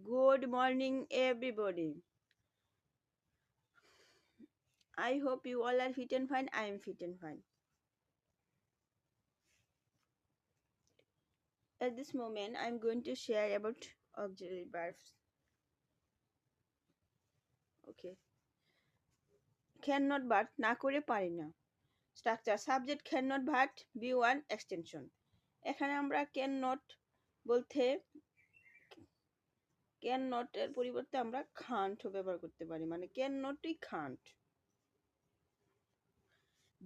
Good morning, everybody. I hope you all are fit and fine. I am fit and fine. At this moment, I am going to share about auxiliary verbs. Okay. Cannot but না করে পারি না। Structure subject cannot but be one extension. এখানে আমরা cannot বলতে cannot এর পরিবর্তে আমরা can't ব্যবহার করতে পারি, মানে cannotই can't.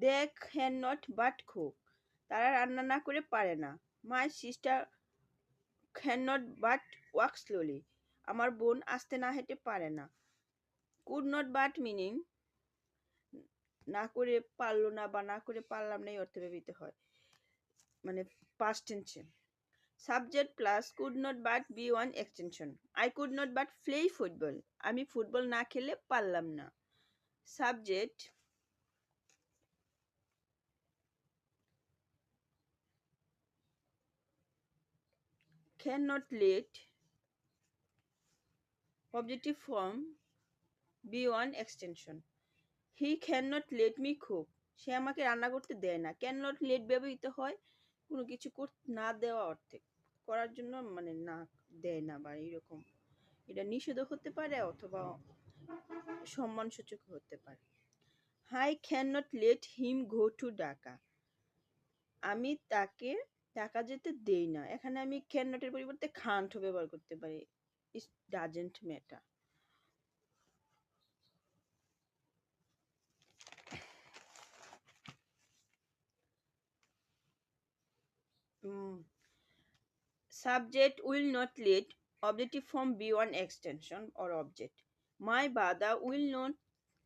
They cannot but cook. তারা রান্না না করে পারে না। My sister cannot but walk slowly. আমার বোন আস্তে না হেঁটে পারে না। Could not but meaning না করে পারলো না বা না করে পারলাম না এই অর্থে ব্যবহৃত হয়, মানে past tense. Subject plus could not but be one extension. I could not but play football. আমি ফুটবল না খেলে পারলাম না। Subject cannot let objective form be one extension. He cannot let me cook. সে আমাকে রান্না করতে দেয় না। cannot let ব্যবহৃত হয় কোনো কিছু না দেওয়া অর্থে, করার জন্য, মানে না দেয় না বা এরকম। এটা নিষেধও হতে পারে অথবা সম্মানসূচক হতে পারে। I cannot let him go to Dhaka. আমি তাকে ঢাকা যেতে দেই না। এখানে আমি cannot এর পরিবর্তে can't ব্যবহার করতে পারি। It doesn't matter. Subject will not let objective form be one extension or object. My brother will not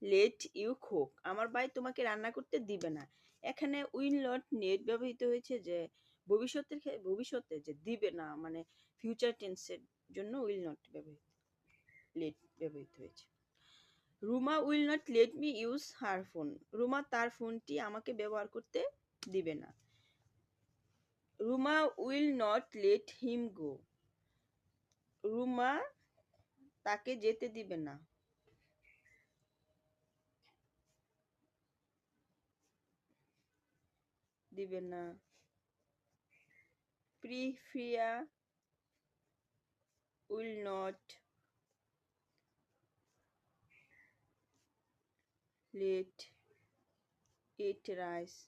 let you cook. আমার ভাই তোমাকে রান্না করতে দিবে না। এখানে will not let ব্যবহৃত হয়েছে যে ভবিষ্যতে যে দিবে না, মানে ফিউচার টেন্সের জন্য will not ব্যবহৃত হয়েছে। Ruma will not let me use her phone. Ruma তার ফোনটি আমাকে ব্যবহার করতে দিবে না। Ruma will not let him go. Ruma তাকে যেতে দিবে না। দিবে না। প্রিয়া will not let eat rice.